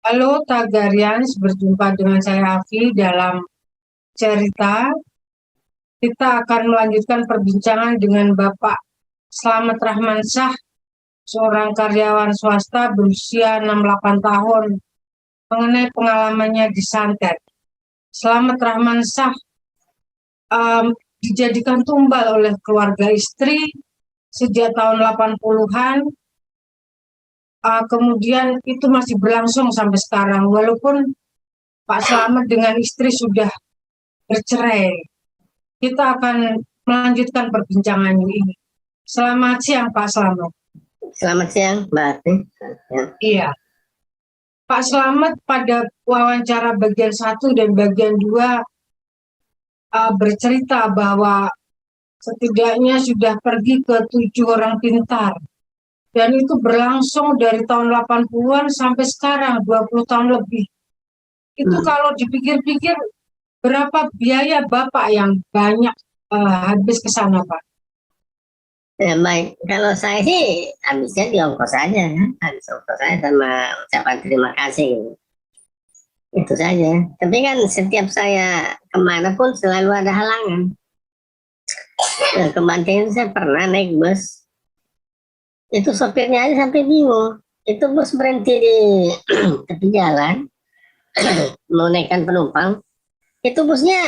Halo Tagarians, berjumpa dengan saya Afi dalam cerita. Kita akan melanjutkan perbincangan dengan Bapak Slamet Rahmansyah, seorang karyawan swasta berusia 68 tahun, mengenai pengalamannya di santet. Slamet Rahmansyah um, dijadikan tumbal oleh keluarga istri sejak tahun 80-an. Kemudian itu masih berlangsung sampai sekarang, walaupun Pak Slamet dengan istri sudah bercerai. Kita akan melanjutkan perbincangan ini. Selamat siang, Pak Slamet. Selamat siang, Mbak Ati. Iya, Pak Slamet pada wawancara bagian 1 dan bagian 2 bercerita bahwa setidaknya sudah pergi ke 7 orang pintar. Dan itu berlangsung dari tahun 80-an sampai sekarang, 20 tahun lebih. Itu kalau dipikir-pikir, berapa biaya Bapak yang banyak habis ke sana, Pak? Ya, baik. Kalau saya sih habisnya di ongkos saja, ya. Habis ongkos saya sama ucapan terima kasih. Gitu. Itu saja. Tapi kan setiap saya kemana pun selalu ada halangan. Nah, kemarin saya pernah naik bus. Itu sopirnya aja sampai bingung. Itu bus berhenti di tepi jalan, mau naikkan penumpang. Itu busnya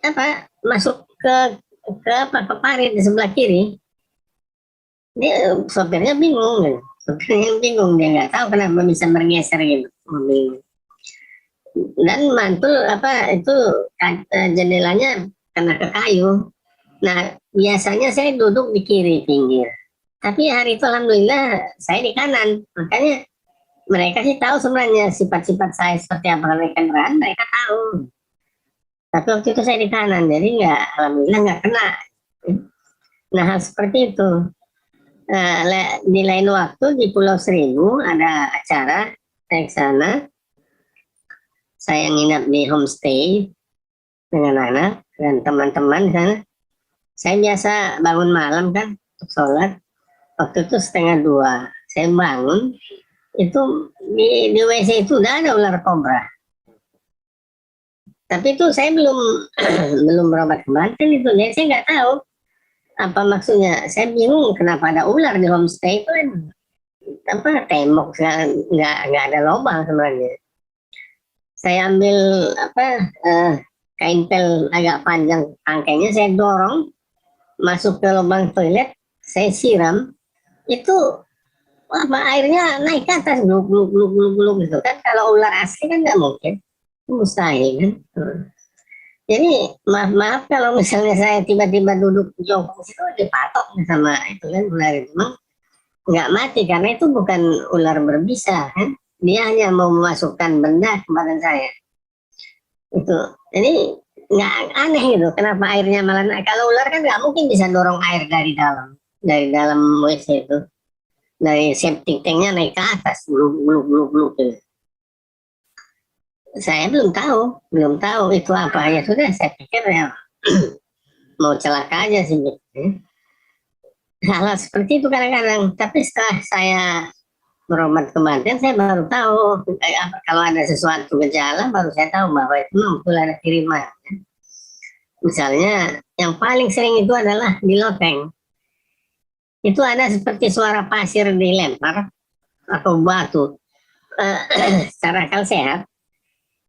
apa? Masuk ke apa? Ke parit di sebelah kiri. Dia sopirnya bingung gitu. Sopirnya bingung, dia nggak tahu kenapa bisa bergeser gitu mobil. Dan mantul apa itu jendelanya kena ke kayu. Nah biasanya saya duduk di kiri pinggir, tapi hari itu alhamdulillah saya di kanan. Makanya mereka sih tahu sebenarnya sifat-sifat saya seperti apa kalau kendaraan, mereka tahu. Tapi waktu itu saya di kanan, jadi nggak, alhamdulillah nggak kena. Nah hal seperti itu. Di lain waktu di Pulau Seribu ada acara, saya ke sana, saya nginap di homestay dengan anak dan teman-teman di sana. Saya biasa bangun malam kan untuk sholat. Waktu itu setengah 2, saya bangun, itu di WC itu udah ada ular kobra. Tapi itu saya belum belum berobat ke Banten itu, jadi saya nggak tahu apa maksudnya. Saya bingung kenapa ada ular di homestay itu kan apa tembok nggak ada lubang sebenarnya. Saya ambil apa kain pel agak panjang rangkainya, saya dorong masuk ke lubang toilet, saya siram, itu apa airnya naik ke atas gluk gluk gluk gluk gluk gitu kan. Kalau ular asli kan nggak mungkin, mustahil kan. Jadi maaf kalau misalnya saya tiba-tiba duduk jongkok situ dipatok sama itu kan ular itu. Memang nggak mati karena itu bukan ular berbisa kan, dia hanya mau memasukkan benda ke badan saya itu. Jadi nggak aneh gitu kenapa airnya malah naik. Kalau ular kan nggak mungkin bisa dorong air dari dalam WC itu, dari septic tanknya naik ke atas bluk bluk bluk bluk gitu. Saya belum tahu itu apa, ya sudah saya pikir ya mau celaka aja sih gitu. Hal seperti itu kadang-kadang, tapi setelah saya berobat kematian saya baru tahu kalau ada sesuatu gejala, baru saya tahu bahwa itu memang ada kiriman. Misalnya yang paling sering itu adalah di loteng. Itu ada seperti suara pasir dilempar atau batu. Secara akal sehat,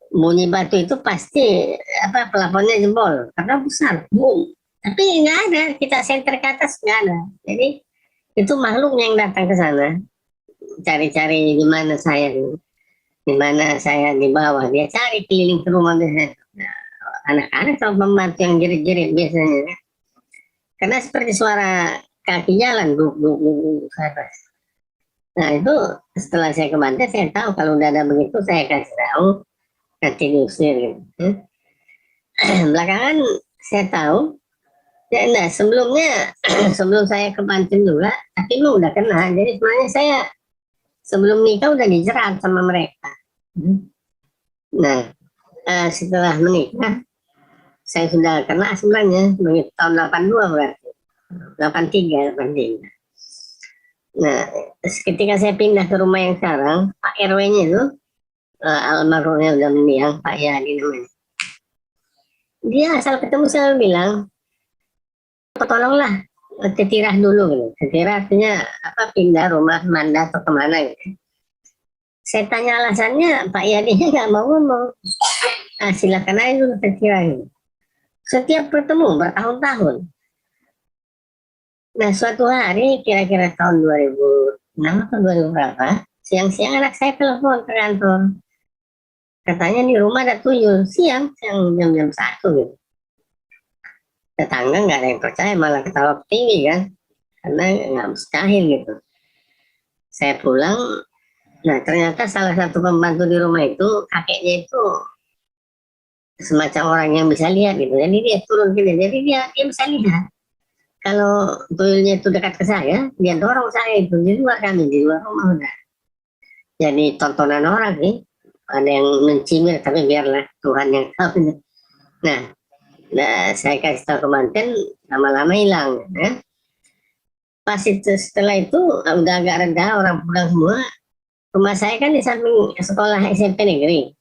bunyi batu itu pasti apa pelafonnya jebol karena besar, boom. Tapi nggak ada, kita senter ke atas nggak ada. Jadi itu makhluk yang datang ke sana, cari-cari di mana saya di bawah, dia cari keliling ke rumah biasanya. Nah, anak-anak sama pembantu yang jerit-jerit biasanya. Karena seperti suara kaki jalan, buk buk buk ke atas. Nah itu setelah saya ke Banten, saya tahu kalau udah ada begitu saya kasih tahu, nanti diusir gitu. Belakangan saya tahu, ya nah sebelumnya sebelum saya ke Banten juga, tapi lu udah kena. Jadi sebenarnya saya sebelum nikah udah dijerat sama mereka. Nah setelah menikah saya sudah kena sebenarnya begitu tahun 82 berarti 83 83. Nah ketika saya pindah ke rumah yang sekarang, Pak RW-nya itu almarhumnya udah meninggal, Pak Yani namanya. Dia asal ketemu selalu bilang, tolonglah tetirah dulu gitu. Tetirah artinya apa, pindah rumah, mandat atau kemana gitu. Saya tanya alasannya, Pak Yani nggak mau ngomong. Ah, silakan aja dulu tetirah gitu. Setiap bertemu bertahun-tahun. Nah, suatu hari kira-kira tahun 2006 atau 2000 berapa, siang-siang anak saya telepon ke kantor. Katanya di rumah ada tuyul, siang jam-jam 1 gitu. Tetangga nggak ada yang percaya, malah ketawa tinggi kan, karena nggak mustahil gitu. Saya pulang, nah ternyata salah satu pembantu di rumah itu, kakeknya itu semacam orang yang bisa lihat gitu. Jadi dia turun gitu, jadi dia bisa lihat. Kalau tuyulnya itu dekat ke saya, dia dorong saya itu di luar, kami di luar rumah udah. Jadi tontonan orang sih, ada yang mencibir, tapi biarlah Tuhan yang tahu. Nah, saya kasih tahu ke manten, lama-lama hilang ya. Pas itu setelah itu udah agak reda, orang pulang semua. Rumah saya kan di samping sekolah SMP negeri.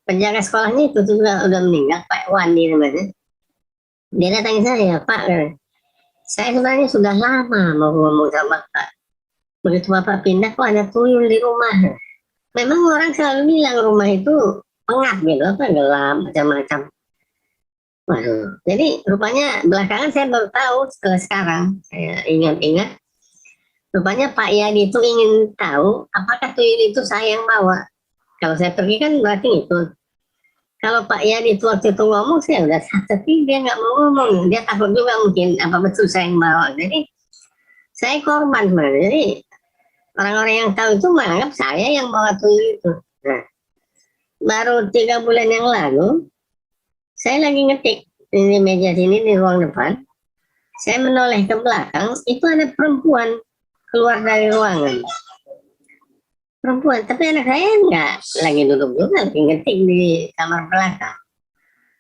Penjaga sekolahnya itu juga udah meninggal, Pak Wandi namanya. Dia datang saya, Pak, saya sebenarnya sudah lama mau ngomong sama Bapak. Begitu Bapak pindah, kok ada tuyul di rumah. Memang orang selalu bilang rumah itu pengap gitu, apa gelap, macam-macam. Waduh, jadi rupanya belakangan saya baru tahu setelah sekarang, saya ingat-ingat, rupanya Pak Yani itu ingin tahu apakah tuyul itu saya yang bawa. Kalau saya pergi kan berarti itu. Kalau Pak Yani itu waktu itu ngomong, saya udah, tapi dia nggak mau ngomong. Dia takut juga mungkin apa betul saya yang bawa. Jadi saya korban sebenarnya. Jadi orang-orang yang tahu itu menganggap saya yang bawa tuyul itu. Nah, baru 3 bulan yang lalu, saya lagi ngetik di meja sini di ruang depan. Saya menoleh ke belakang, itu ada perempuan keluar dari ruangan. Perempuan, tapi anak saya enggak lagi duduk juga, lagi ngetik di kamar belakang.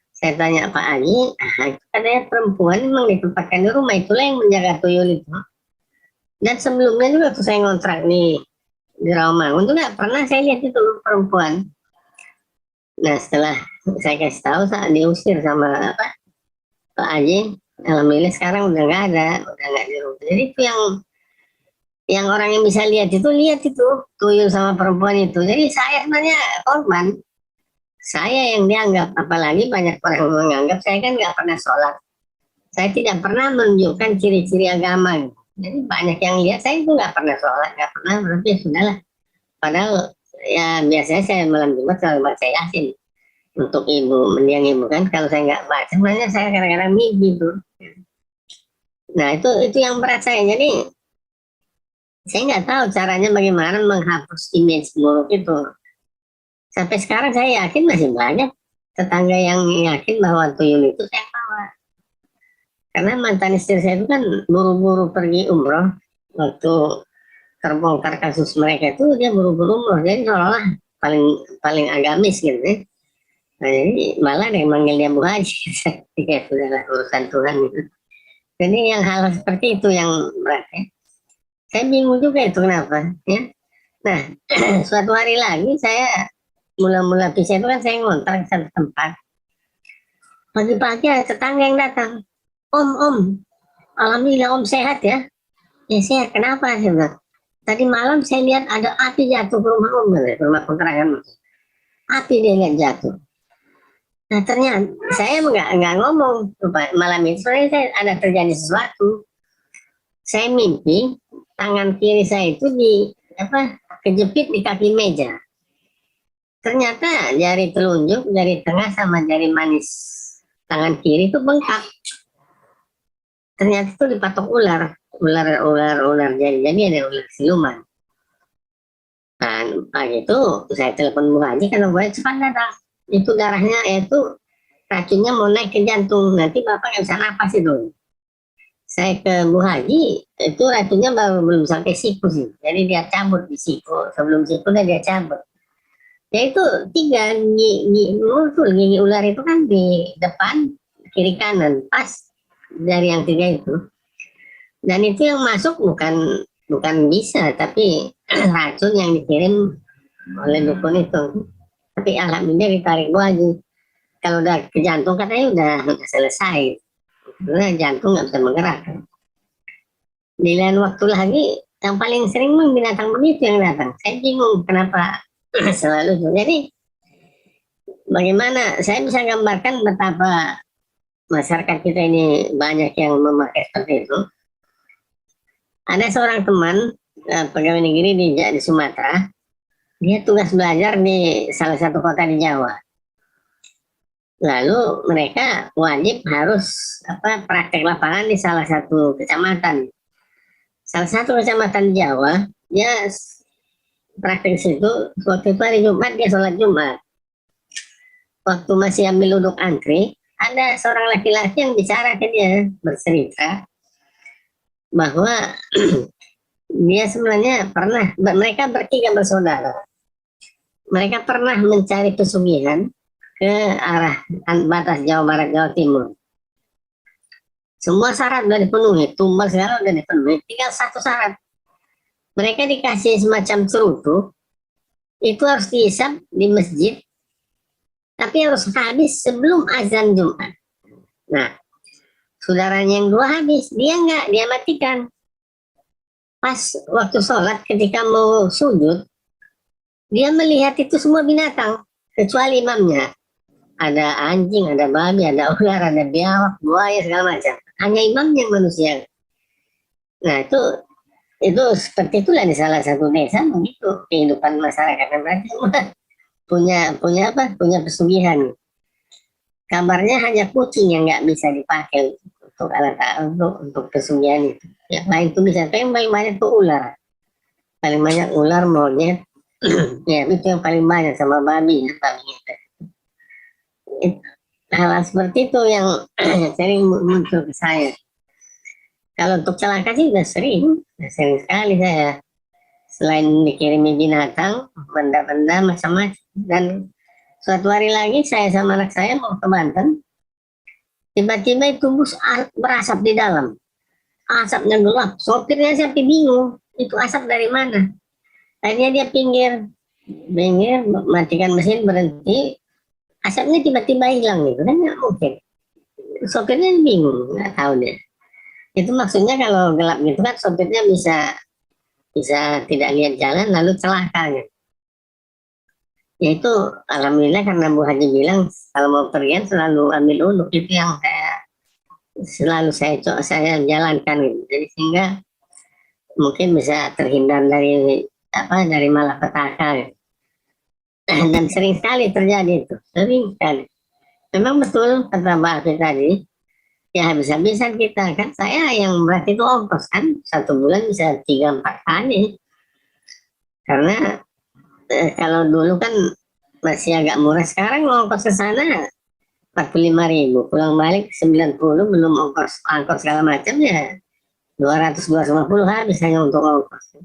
Saya tanya Pak Haji, itu katanya perempuan memang ditempatkan di rumah, itulah yang menjaga tuyul itu. Dan sebelumnya juga tuh saya ngontrak nih di Rawamangun juga pernah saya lihat itu perempuan. Nah setelah saya kasih tahu, saat diusir sama Pak Haji, alhamdulillah sekarang udah nggak ada, udah nggak di rumah. Jadi itu yang orang yang bisa lihat itu tuyul sama perempuan itu. Jadi saya sebenarnya korban, saya yang dianggap, apalagi banyak orang yang menganggap saya kan nggak pernah sholat, saya tidak pernah menunjukkan ciri-ciri agama. Jadi banyak yang lihat saya itu nggak pernah sholat, nggak pernah, berarti ya sudahlah. Padahal ya biasanya saya malam Jumat selalu baca Yasin untuk ibu, mendiang ibu kan. Kalau saya nggak baca, sebenarnya saya kadang-kadang mimpi tuh. Nah itu yang berat saya. Jadi saya nggak tahu caranya bagaimana menghapus image buruk itu. Sampai sekarang saya yakin masih banyak tetangga yang yakin bahwa tuyul itu saya bawa. Karena mantan istri saya itu kan buru-buru pergi umroh, waktu terbongkar kasus mereka itu dia buru-buru umroh, jadi seolah-olah paling agamis gitu ya. Nah, jadi malah ada yang manggil dia Bu Haji. Ya sudahlah, urusan Tuhan gitu. Jadi yang hal seperti itu yang berat ya. Saya bingung juga itu kenapa ya. Nah suatu hari lagi saya mula-mula pisah itu kan saya ngontrak di satu tempat. Pagi-pagi ada tetangga yang datang. Om, alhamdulillah Om sehat ya. Ya sehat, kenapa? Saya bilang, tadi malam saya lihat ada api jatuh ke rumah Om, rumah kontrakan. Api dia lihat jatuh. Nah ternyata saya nggak ngomong, malam itu sebenarnya saya ada terjadi sesuatu. Saya mimpi tangan kiri saya itu kejepit di kaki meja. Ternyata jari telunjuk, jari tengah sama jari manis tangan kiri itu bengkak. Ternyata itu dipatok ular jadi ada ular siluman. Dan pagi itu saya telepon Bu Haji, karena Bu Haji cepat datang. Itu darahnya itu racunnya mau naik ke jantung, nanti Bapak nggak bisa napas itu. Saya ke Bu Haji, itu racunnya belum sampai siku sih, jadi dia cabut di siku, sebelum siku dia cabut. Ya itu 3 gigi ular itu kan di depan, kiri kanan, pas dari yang 3 itu. Dan itu yang masuk bukan bisa, tapi racun yang dikirim oleh dukun itu. Tapi alhamdulillah ditarik lagi. Kalau udah ke jantung katanya udah selesai. Karena jantung nggak bisa bergerak. Di lain waktu lagi yang paling sering binatang begitu yang datang. Saya bingung kenapa selalu itu. Jadi bagaimana saya bisa gambarkan betapa masyarakat kita ini banyak yang memakai seperti itu. Ada seorang teman pegawai negeri di Sumatera, dia tugas belajar di salah satu kota di Jawa. Lalu mereka wajib harus praktek lapangan di salah satu kecamatan. Salah satu kecamatan di Jawa, dia praktek situ. Waktu itu hari Jumat dia sholat Jumat. Waktu masih ambil duduk antri, ada seorang laki-laki yang bicara ke dia, bercerita bahwa dia sebenarnya pernah, mereka bertiga bersaudara, mereka pernah mencari pesugihan ke arah batas Jawa Barat Jawa Timur. Semua syarat sudah dipenuhi, tumbal segala sudah dipenuhi, tinggal satu syarat. Mereka dikasih semacam cerutu, itu harus dihisap di masjid, tapi harus habis sebelum azan Jumat. Nah, saudaranya yang dua habis, dia enggak, dia matikan. Pas waktu sholat ketika mau sujud, dia melihat itu semua binatang, kecuali imamnya. Ada anjing, ada babi, ada ular, ada biawak, buaya, segala macam. Hanya imamnya yang manusia. Nah itu seperti itulah di salah satu desa begitu kehidupan masyarakat. Berarti punya pesugihan. Kabarnya hanya kucing yang nggak bisa dipakai untuk alat untuk pesugihan itu. Yang lain itu bisa. Tapi yang paling banyak itu ular. Paling banyak ular, monyet. Ya itu yang paling banyak sama babi. Hal seperti itu yang sering muncul ke saya. Kalau untuk celaka sih udah sering sekali saya. Selain dikirimi binatang, benda-benda macam-macam. Dan suatu hari lagi saya sama anak saya mau ke Banten, tiba-tiba itu bus berasap di dalam. Asapnya gelap, sopirnya sampai bingung, itu asap dari mana. Akhirnya dia pinggir, matikan mesin, berhenti, asapnya tiba-tiba hilang gitu, kan nggak mungkin. Sopirnya bingung, nggak tahu dia. Itu maksudnya kalau gelap gitu kan sopirnya bisa tidak lihat jalan lalu celaka gitu. Ya itu alhamdulillah karena Bu Haji bilang kalau mau pergian selalu ambil uduk, itu yang selalu saya jalankan gitu. Jadi sehingga mungkin bisa terhindar dari malapetaka gitu. Dan sering sekali terjadi itu, sering sekali. Memang betul kata Mbak Afi tadi, ya habis-habisan kita kan. Saya yang berarti itu ongkos kan, 1 bulan bisa 3-4 kali. Karena kalau dulu kan masih agak murah, sekarang ongkos ke sana 45.000, pulang balik 90, belum ongkos segala macam ya 200-250 habis hanya untuk ongkos.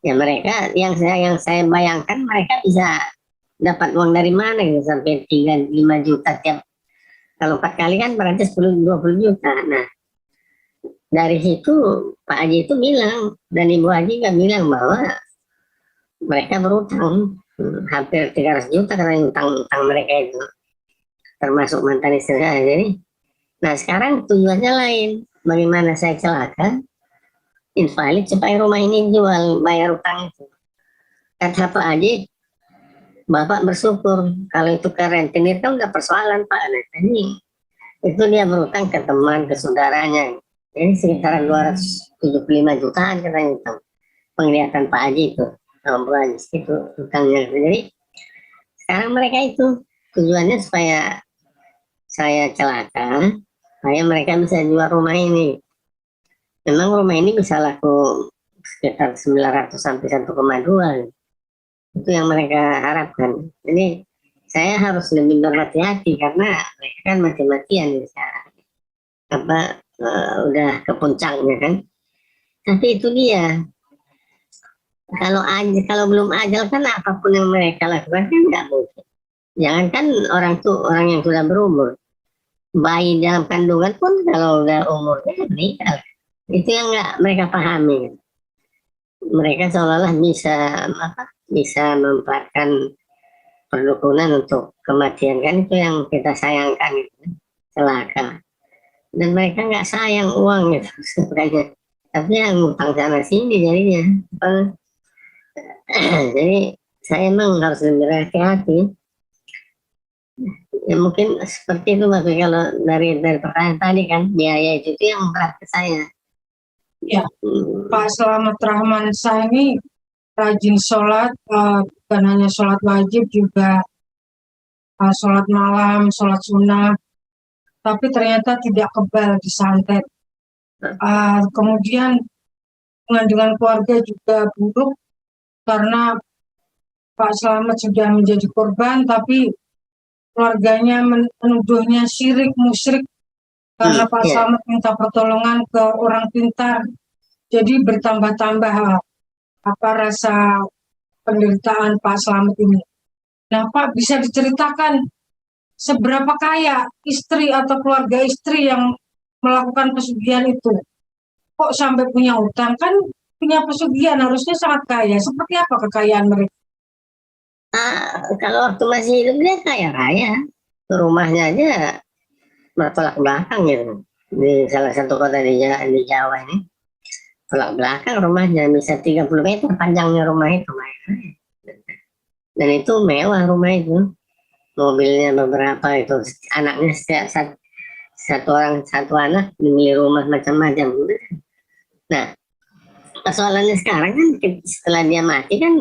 Ya mereka yang saya bayangkan mereka bisa dapat uang dari mana gitu sampai 3-5 juta tiap. Kalau 4 kali kan berarti 10-20 juta. Nah, dari situ Pak Haji itu bilang, dan Ibu Haji juga bilang bahwa mereka berutang hampir 300 juta karena utang mereka itu. Termasuk mantan istri saya. Jadi, nah sekarang tujuannya lain. Bagaimana saya celaka, invalid supaya rumah ini jual, bayar utang itu. Kata Pak Haji, Bapak bersyukur, kalau itu ke rentenir kan udah persoalan Pak. Ini itu dia berutang ke teman, ke saudaranya. Ini sekitar 275 jutaan katanya itu. Penglihatan Pak Haji itu, itu utangnya. Jadi sekarang mereka itu tujuannya supaya saya celaka, supaya mereka bisa jual rumah ini. Memang rumah ini bisa laku sekitar 900 sampai 1,2. Itu yang mereka harapkan. Jadi saya harus lebih berhati-hati karena mereka kan mati-matian sekarang. Udah ke puncaknya kan. Tapi itu dia. Kalau belum ajal kan apapun yang mereka lakukan kan nggak mungkin. Jangankan orang yang sudah berumur, bayi dalam kandungan pun kalau udah umurnya meninggal. Itu yang nggak mereka pahami. Mereka seolah-olah bisa bisa memperlihatkan perdukunan untuk kematian, kan itu yang kita sayangkan gitu. Celaka. Dan mereka nggak sayang uang gitu sebenarnya, tapi yang ngutang sana sini jadinya. Jadi saya emang harus lebih hati-hati. Ya mungkin seperti itu Mas, kalau dari pertanyaan tadi kan, biaya itu yang berat ke saya. Ya, Pak Slamet Rahman saya ini rajin sholat, bukan hanya sholat wajib, juga sholat malam, sholat sunnah, tapi ternyata tidak kebal disantet. Kemudian dengan keluarga juga buruk, karena Pak Slamet sudah menjadi korban, tapi keluarganya menuduhnya syirik, musyrik, karena Pak Slamet minta pertolongan ke orang pintar. Jadi bertambah-tambah rasa penderitaan Pak Slamet ini. Nah Pak, bisa diceritakan seberapa kaya istri atau keluarga istri yang melakukan pesugihan itu? Kok sampai punya utang? Kan punya pesugihan harusnya sangat kaya. Seperti apa kekayaan mereka? Kalau waktu masih hidup dia kaya raya, rumahnya aja bertolak belakang gitu. Di salah satu kota di Jawa ini, tolak belakang rumahnya, bisa 30 meter panjangnya rumah itu. Dan itu mewah rumah itu, mobilnya beberapa itu, anaknya setiap satu orang satu anak dibeli rumah macam-macam. Nah persoalannya sekarang kan setelah dia mati kan,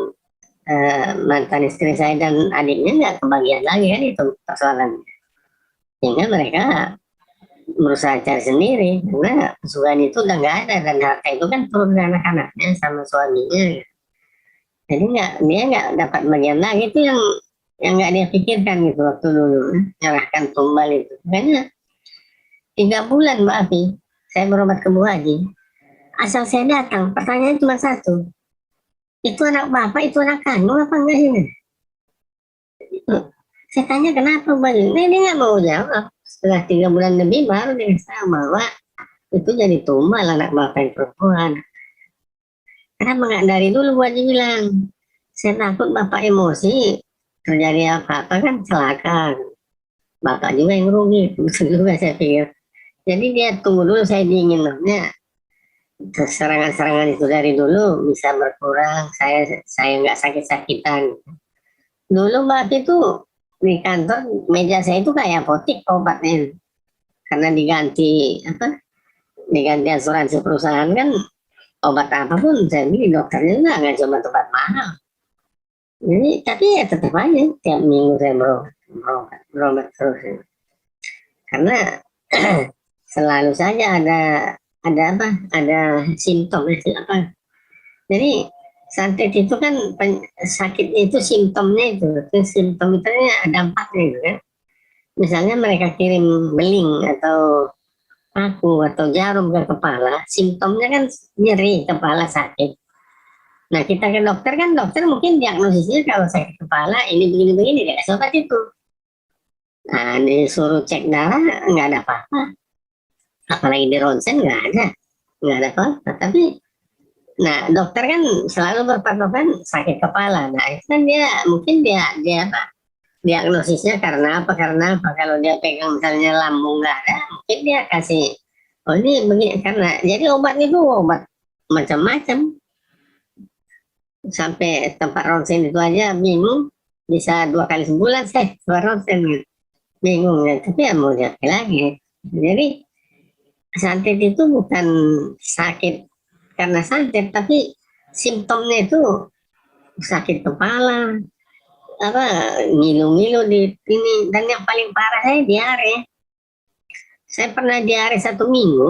mantan istri saya dan adiknya nggak kebagian lagi kan, itu persoalannya. Sehingga mereka berusaha cari sendiri, karena pesugihan itu udah nggak ada, dan harta itu kan turun ke anak-anaknya sama suaminya. Jadi dia nggak dapat bagian lagi, itu yang nggak dia pikirkan gitu waktu dulu nyerahkan tumbal itu. Makanya 3 bulan Mbak Afi saya berobat ke Bu Haji, asal saya datang pertanyaan cuma satu, itu anak bapak, itu anak kandung apa enggak ini? Saya tanya kenapa Mbak, dia nggak mau jawab. Setelah 3 bulan lebih baru dia tahu bahwa itu jadi tumbal anak bapak yang perempuan. Kenapa nggak dari dulu Bu Haji bilang? Saya takut bapak emosi, terjadi apa-apa kan celaka, bapak juga yang rugi. Betul juga saya pikir. Jadi dia tunggu dulu, saya dinginnya serangan-serangan itu dari dulu bisa berkurang, saya nggak sakit-sakitan. Dulu Mbak itu di kantor, meja saya itu kayak apotik obatnya, karena diganti asuransi perusahaan kan, obat apapun saya beli dokternya nggak cuma obat mahal. Jadi tapi ya tetap aja tiap minggu saya berobat terus ya. Karena selalu saja ada simptom itu apa. Jadi santet itu kan sakit itu simptomnya itu simptom itu dampaknya itu kan. Misalnya mereka kirim beling atau paku atau jarum ke kepala, simptomnya kan nyeri kepala, sakit. Nah kita ke dokter kan, dokter mungkin diagnosisnya kalau sakit kepala ini begini-begini, dia kasih obat itu. Nah disuruh cek darah nggak ada apa-apa, apalagi di ronsen nggak ada apa-apa. Tapi nah dokter kan selalu berpatokan sakit kepala. Nah itu kan dia mungkin dia apa, diagnosisnya karena apa. Kalau dia pegang misalnya lambung nggak ada, mungkin dia kasih oh ini begini, karena jadi obatnya itu obat macam-macam. Sampai tempat ronsen itu aja bingung, bisa 2 kali sebulan saya keluar ronsen gitu. Bingung ya, tapi ya mau diapa lagi. Jadi santet itu bukan sakit karena santet, tapi simptomnya itu sakit kepala, apa ngilu-ngilu di ini, dan yang paling parah saya diare. Saya pernah diare 1 minggu,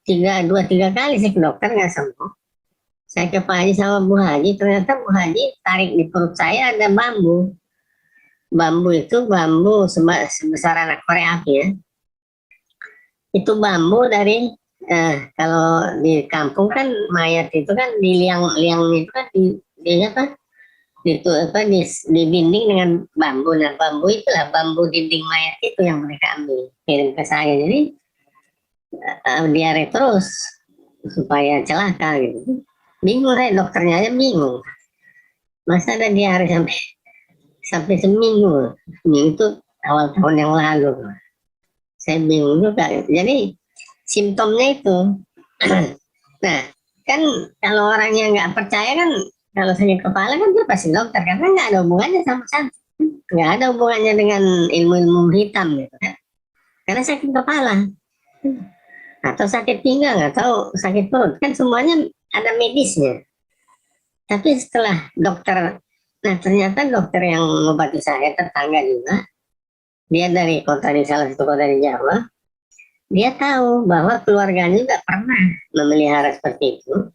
2-3 kali saya ke dokter nggak sembuh. Saya ke Pak Haji sama Bu Haji, ternyata Bu Haji tarik di perut saya ada bambu. Bambu itu bambu sebesar anak korek api ya. Itu bambu dari kalau di kampung kan mayat itu kan di liang itu kan di dinding dengan bambu. Nah bambu itulah bambu dinding mayat itu yang mereka ambil kirim ke saya. Jadi diare terus supaya celaka gitu. Bingung saya, dokternya aja bingung. Masa ada diare sampai seminggu itu awal tahun yang lalu. Saya bingung juga. Jadi simptomnya itu. Nah, kan kalau orang yang nggak percaya kan, kalau sakit kepala kan dia pasti dokter, karena nggak ada hubungannya sama santet, nggak ada hubungannya dengan ilmu-ilmu hitam gitu kan. Karena sakit kepala atau sakit pinggang atau sakit perut kan semuanya ada medisnya. Tapi setelah dokter, nah ternyata dokter yang mengobati saya tetangga juga, dia dari kota, di salah satu kota di Jawa, dia tahu bahwa keluarganya juga pernah memelihara seperti itu.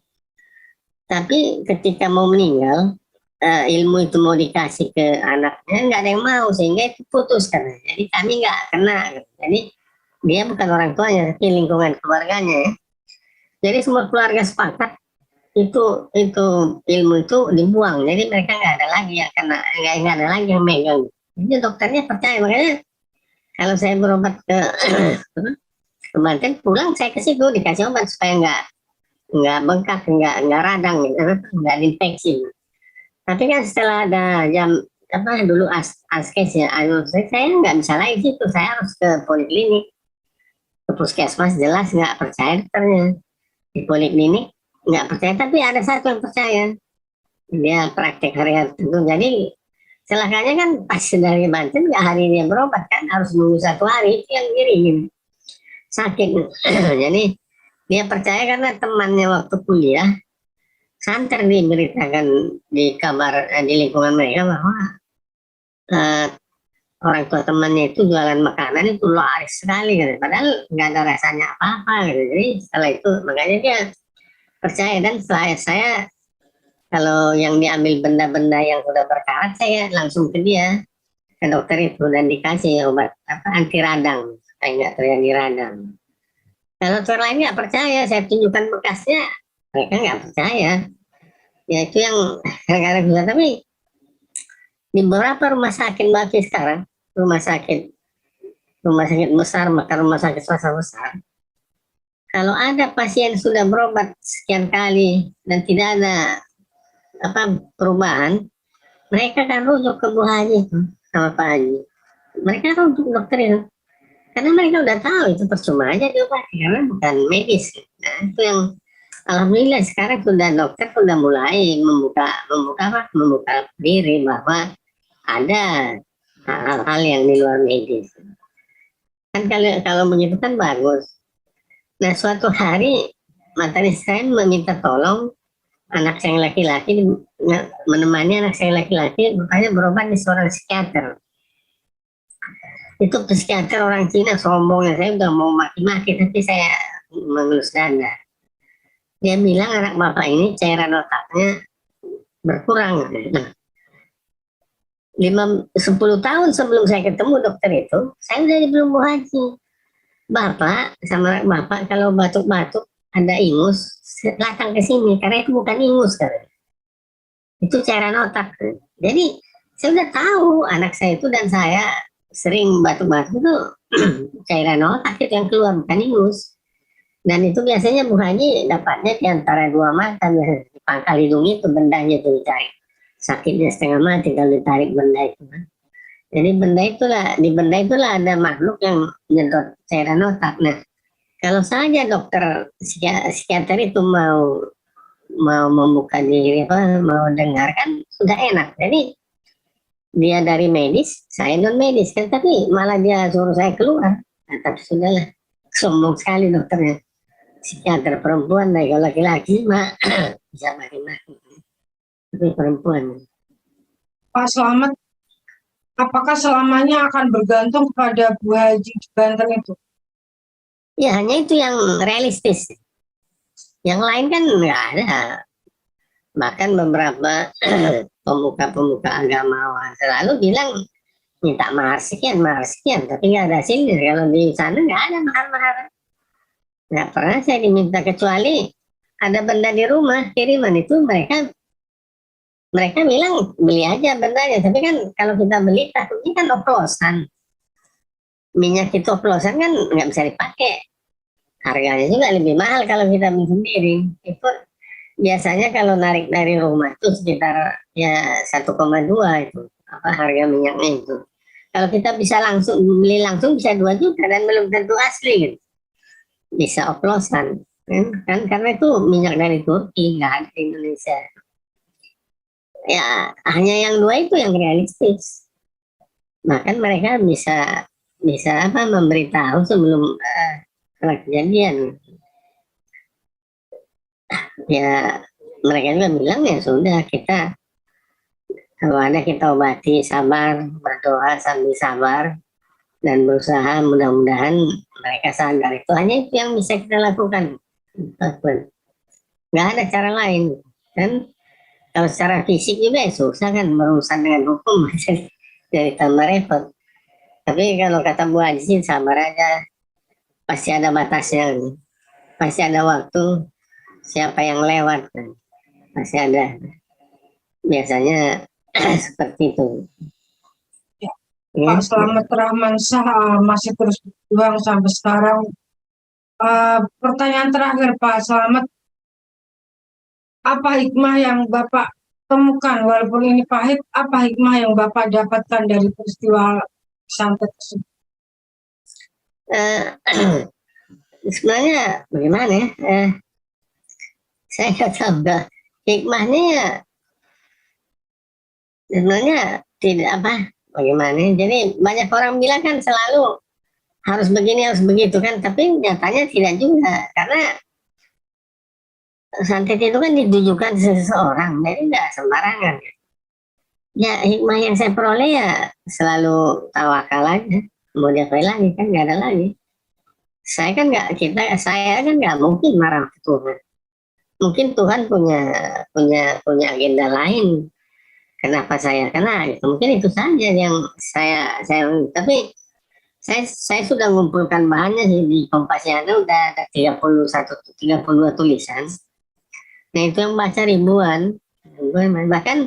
Tapi ketika mau meninggal, ilmu itu mau dikasih ke anaknya, nggak ada yang mau, sehingga itu putus kan. Jadi kami nggak kena. Gitu. Jadi dia bukan orang tuanya, tapi lingkungan keluarganya. Ya. Jadi semua keluarga sepakat itu ilmu itu dibuang. Jadi mereka nggak ada lagi yang kena, nggak ada lagi yang megang. Jadi dokternya percaya, makanya kalau saya berobat ke Banten, pulang saya ke situ dikasih obat supaya nggak bengkak, nggak radang, nggak infeksi. Tapi kan setelah ada jam apa dulu askes ya, saya nggak bisa lagi situ, saya harus ke poliklinik, ke puskesmas, jelas nggak percaya dokternya. Di poliklinik nggak percaya, tapi ada satu yang percaya, dia praktek hari-hari itu. Jadi celakanya kan pas dari Banten nggak hari dia berobat kan, harus nunggu 1 hari, itu yang diri sakit. Jadi dia percaya karena temannya waktu kuliah santer diberitakan di kabar di lingkungan mereka bahwa orang tua temannya itu jualan makanan itu laris sekali gitu. Padahal nggak ada rasanya apa-apa gitu. Jadi setelah itu makanya dia percaya. Dan setelah saya kalau yang diambil benda-benda yang sudah berkarat, saya langsung ke dia, ke dokter itu, dan dikasih obat apa anti radang supaya nggak terjadi radang. Kalau dokter lain nggak percaya, saya tunjukkan bekasnya, mereka nggak percaya. Ya itu yang kadang-kadang bisa. Tapi di beberapa rumah sakit bagi sekarang, rumah sakit besar, maka rumah sakit swasta besar, kalau ada pasien sudah berobat sekian kali dan tidak ada apa perubahan, mereka kan rujuk ke Bu Haji sama Pak Haji. Mereka rujuk dokter itu, karena mereka udah tahu itu percuma aja diobati karena bukan medis. Nah itu yang alhamdulillah sekarang sudah dokter sudah mulai membuka diri bahwa ada hal-hal yang di luar medis. Kan kalau begitu kan bagus. Nah suatu hari materi saya meminta tolong anak saya laki-laki, menemani anak saya laki-laki rupanya berobat di seorang psikiater. Itu psikiater orang Cina sombongnya, saya udah mau maki-maki tapi saya mengelus dada. Dia bilang anak bapak ini cairan otaknya berkurang. 10 tahun sebelum saya ketemu dokter itu, saya udah belum Bu Haji. Bapak sama bapak kalau batuk-batuk ada ingus, datang ke sini karena itu bukan ingus kan. Itu cairan otak. Jadi saya udah tahu anak saya itu dan saya sering batuk-batuk itu cairan otak itu yang keluar bukan ingus. Dan itu biasanya Bu Haji dapatnya di antara 2 mata, di pangkal hidung itu bendanya itu dicari. Sakitnya setengah mati kalau ditarik benda itu. Jadi di benda itulah ada makhluk yang menyedot cairan otak. Nah, kalau saja dokter psikiater itu mau membuka diri, mau dengar kan sudah enak. Jadi dia dari medis, saya non medis kan, tapi malah dia suruh saya keluar. Nah, tapi sudahlah, sombong sekali dokternya. Psikiater perempuan, nah kalau laki-laki mah bisa maki-maki. Tapi perempuan. Pak Slamet, apakah selamanya akan bergantung kepada Bu Haji di Banten itu? Ya hanya itu yang realistis. Yang lain kan nggak ada. Bahkan beberapa pemuka-pemuka agama selalu bilang minta mahar sekian, tapi nggak ada hasilnya. Kalau di sana nggak ada mahar-mahar. Nggak pernah saya diminta, kecuali ada benda di rumah kiriman itu mereka bilang beli aja bendanya. Tapi kan kalau kita beli takutnya kan oplosan. Minyak itu oplosan kan nggak bisa dipakai. Harganya juga lebih mahal kalau kita beli sendiri. Itu biasanya kalau narik dari rumah itu sekitar ya 1,2 itu apa harga minyaknya itu. Kalau kita bisa langsung beli langsung bisa 2 juta dan belum tentu asli gitu. Bisa oplosan kan karena itu minyak dari Turki nggak ada di Indonesia. Ya hanya yang 2 itu yang realistis. Bahkan mereka bisa bisa apa memberitahu sebelum kejadian. Ya mereka juga bilang ya sudah kita kalau ada kita obati, sabar, berdoa sambil sabar dan berusaha, mudah-mudahan mereka sadar. Itu hanya itu yang bisa kita lakukan. Nggak ada cara lain kan. Kalau secara fisik juga ya susah kan berurusan dengan hukum jadi tambah repot. Tapi kalau kata Bu Haji sabar aja, pasti ada batasnya, pasti ada waktu. Siapa yang lewat kan pasti ada, biasanya seperti itu Ya, ya. Pak Slamet Rahmansyah masih terus berjuang sampai sekarang. Pertanyaan terakhir Pak Slamet, apa hikmah yang Bapak temukan walaupun ini pahit, apa hikmah yang Bapak dapatkan dari peristiwa santet tersebut? Sebenarnya bagaimana ya, saya nggak tahu dah hikmahnya ya, sebenarnya tidak apa bagaimana. Jadi banyak orang bilang kan selalu harus begini harus begitu kan, tapi nyatanya tidak juga karena santet itu kan ditujukan seseorang, jadi nggak sembarangan. Ya hikmah yang saya peroleh ya selalu tawakal aja, mau diapain lagi kan nggak ada lagi. Saya kan nggak mungkin marah ke Tuhan. Mungkin Tuhan punya agenda lain. Kenapa saya kena? Gitu. Mungkin itu saja yang saya tapi saya sudah mengumpulkan bahannya sih di Kompasiana udah ada 32 tulisan. Nah itu yang baca ribuan. Bahkan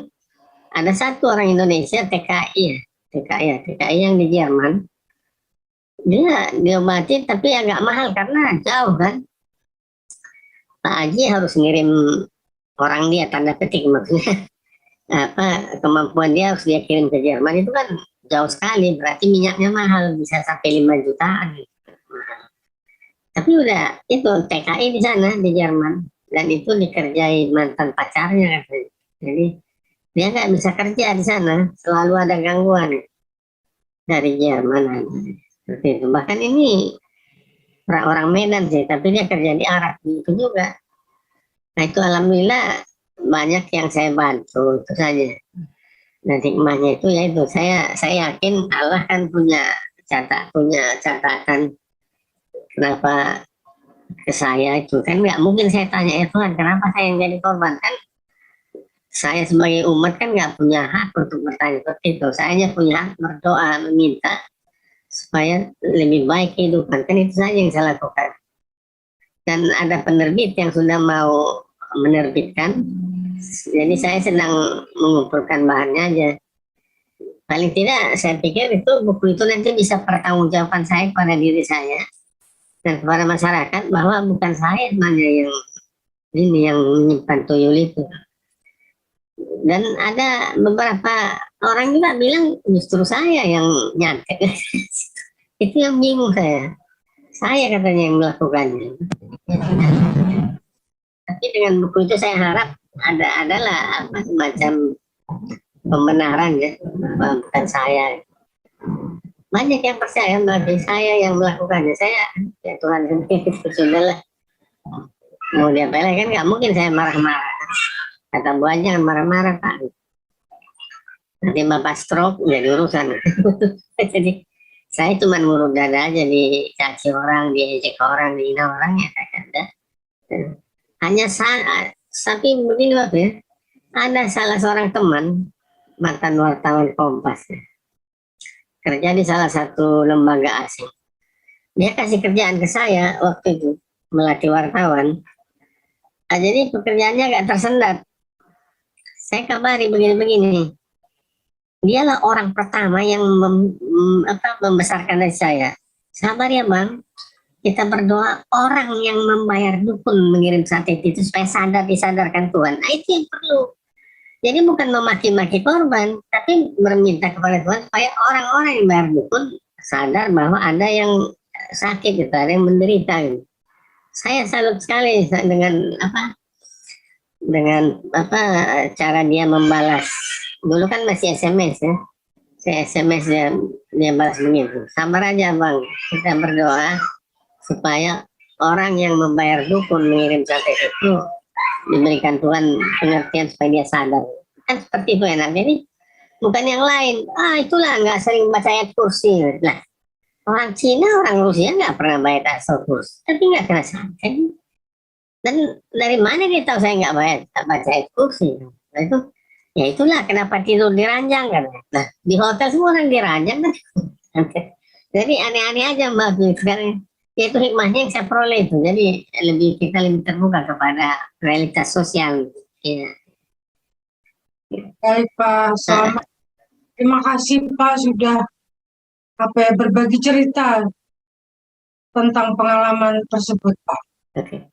ada satu orang Indonesia TKI yang di Jerman. Dia diobati tapi agak mahal karena jauh kan. Pak Haji harus ngirim orang dia tanda petik maksudnya apa kemampuan dia harus dia kirim ke Jerman itu kan jauh sekali, berarti minyaknya mahal bisa sampai 5 jutaan gitu. Tapi udah itu TKI di sana di Jerman dan itu dikerjai mantan pacarnya katanya. Jadi dia nggak bisa kerja di sana, selalu ada gangguan dari Jerman seperti itu. Bahkan ini orang Medan sih, tapi dia kerja di Arab itu juga. Nah itu alhamdulillah banyak yang saya bantu itu saja. Dan hikmahnya itu yaitu saya yakin Allah kan punya catatan kenapa ke saya itu kan nggak mungkin saya tanya ya Tuhan kenapa saya yang jadi korban kan saya sebagai umat kan nggak punya hak untuk bertanya seperti itu. Saya hanya punya hak berdoa meminta supaya lebih baik kehidupan kan itu saja yang saya lakukan. Dan ada penerbit yang sudah mau menerbitkan, jadi saya sedang mengumpulkan bahannya aja. Paling tidak saya pikir itu buku itu nanti bisa pertanggungjawaban saya pada diri saya dan kepada masyarakat bahwa bukan saya sebenarnya yang menyimpan tuyul itu. Dan ada beberapa orang juga bilang justru saya yang nyantet. Itu yang bingung saya katanya yang melakukannya. Tapi dengan buku itu saya harap adalah apa semacam pembenaran ya, bukan saya. Banyak yang percaya bagi saya yang melakukannya. Saya ya Tuhan sendiri sudahlah. Mau diapain kan nggak mungkin saya marah-marah. Kata Bu Haji jangan marah-marah Pak. Nanti Bapak stroke jadi urusan. Jadi saya cuma ngurut dada aja, dicaci orang, diejek orang, dihina orang ya ada. Hanya tapi begini Bapak ya, ada salah seorang teman mantan wartawan Kompas ya, kerja di salah satu lembaga asing. Dia kasih kerjaan ke saya waktu itu melatih wartawan. Nah, jadi pekerjaannya agak tersendat. Saya kabari begini-begini. Dialah orang pertama yang membesarkan dari saya. Sabar ya bang, kita berdoa orang yang membayar dukun mengirim sate itu supaya sadar, disadarkan Tuhan. Nah, itu yang perlu. Jadi bukan memaki-maki korban, tapi meminta kepada Tuhan supaya orang-orang yang bayar dukun sadar bahwa ada yang sakit, gitu, ada yang menderita. Gitu. Saya salut sekali dengan cara dia membalas. Dulu kan masih SMS ya. Saya SMS dia balas begitu. Sabar aja bang, kita berdoa supaya orang yang membayar dukun mengirim sate itu diberikan Tuhan pengertian supaya dia sadar. Kan seperti itu enak. Jadi bukan yang lain. Itulah nggak sering baca ayat kursi. Nah, orang Cina, orang Rusia nggak pernah baca ayat kursi, tapi nggak kena santet. Dan dari mana dia tahu saya nggak baca ayat kursi? Nah, itu ya itulah kenapa tidur di ranjang kan. Nah, di hotel semua orang di ranjang kan. Jadi aneh-aneh aja Mbak sekarang. Ya, itu hikmahnya yang saya peroleh itu. Jadi kita lebih terbuka kepada realitas sosial. Ya. Baik Pak, selamat. Terima kasih Pak sudah berbagi cerita tentang pengalaman tersebut Pak. Oke.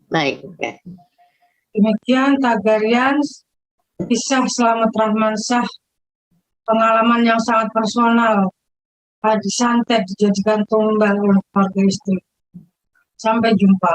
Baik. Ya. Demikian Tagarian, kisah Slamet Rahmansyah, pengalaman yang sangat personal, disantet dijadikan tumbal oleh keluarga istri. Sampai jumpa.